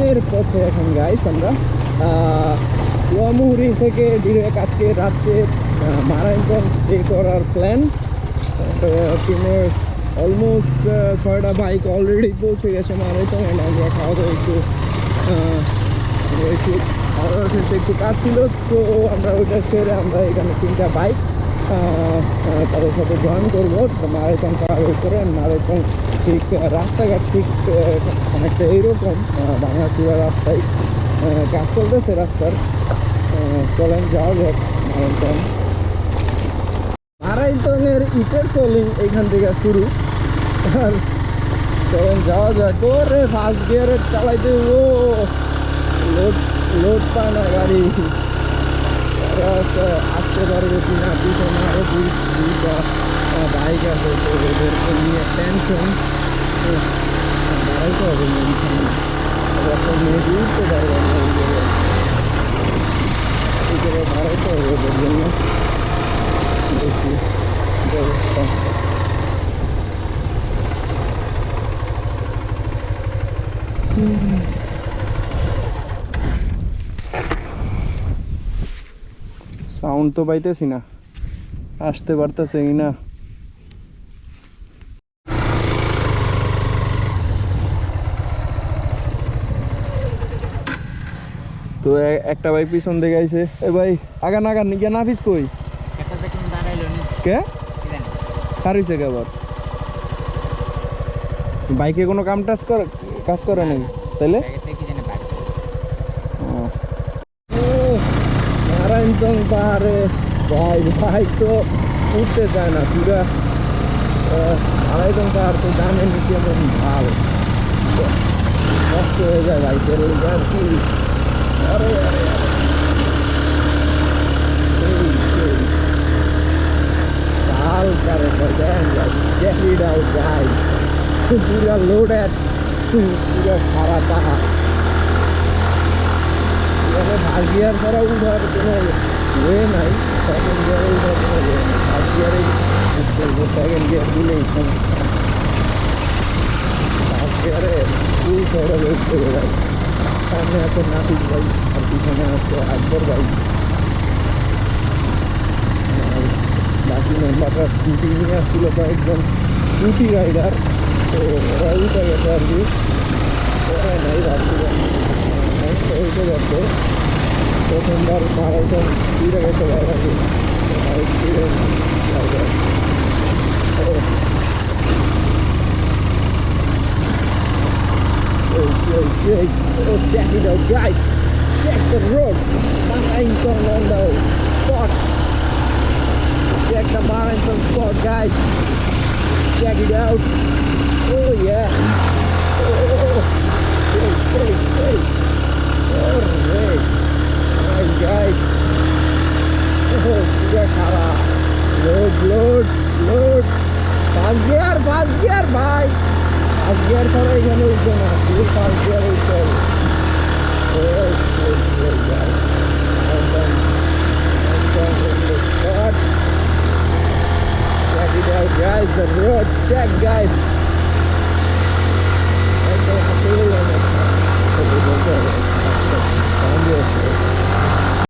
এর পথে এখন গাইস আমরা ইয়ামুহুরি থেকে ডিরেক্ট আজকে রাত্রে মারাইনগঞ্জ স্টে করার প্ল্যান। টিমের অলমোস্ট 6টা বাইক অলরেডি পৌঁছে গেছে মারাইনগঞ্জ। অ্যান্ড আমরা খাওয়া দাওয়া একটু একটু কাজ ছিল, তো আমরা ওইটা ছেড়ে আমরা এখানে 3টা বাইক তাদের সাথে জয়েন করবো মারাইথন পাহাড়ের উপরে। মারাইথন ঠিক রাস্তাঘাট ঠিক অনেকটা এইরকম ভাঙাচুরা রাস্তায় কাজ চলতেছে রাস্তার। চলেন যাওয়া যাক মারাইথন। মারাইথনের ইটের সোলিং এইখান থেকে শুরু। আর চলেন যাওয়া যাক। ওরে ফার্স্ট গিয়ারে চালাইতে ও লোড পায় না গাড়ি, আসতে পারবে কিনা পিছনে আরো দুইটা বাইক আছে, তো ওদেরকে নিয়ে টেনশন। দাঁড়াইতে হবে একটা মেয়ে উঠতে পারবে না, এই করে দাঁড়াইতে হবে ওদের জন্য। দেখি ব্যবস্থা। সাউন্ড তো পাইতেছি না, আসতে পারতেছে কি না। তো একটা ভাই পিছন দিকে আইছে। এ ভাই আগান আগান নিজে নাফিস কই কে কার হইছে কে আবার বাইকে কোনো কাজ করে নাকি তাইলে? নারায়ণগঞ্জ পাহাড়ে ভাই বাইক তো উঠতে চায় না পুরা। নারায়ণগঞ্জ পাহাড় তো জানেন কেমন ভাল, কষ্ট হয়ে যায় বাইকের আর কি। আরে আরে ভাল করে check it out guys, পুরা লোডেড, পুরা সারা পাহাড়। ফার্স্ট গিয়ার ছাড়া উঠার কোনো ওয়ে নাই, সেকেন্ড গিয়ারে উঠার কোনো ওয়ে নাই। ফার্স্ট গিয়ারে চলবো, সেকেন্ড গিয়ার দিলেই সমস্যা। ফার্স্ট গিয়ারে ফুল শহরে উঠতে ভাই। সামনে আছে নাফিস ভাই আর পিছনে আছে আকবর ভাই। বাকি মেম্বাররা স্কুটি নিয়ে আসছিল, কয়েকজন স্কুটি রাইডার, তো ওরা উঠে গেছে আর কি। ওরা নাই ভাবছিলাম উঠে যাচ্ছে। প্রথমবার মারাইথন উঠে গেছে বাইরে experience. Oh, check it out guys, check the road, Marathon on the spot, check the Marathon spot guys, check it out. Oh yeah, oh hey, alright nice guys. Oh sudah salah, load fast gear bhai, fast gear ছাড়া এখানে উঠবে না, শুধু first gear উঠতে হবে। guys, check it out guys, the road check guys.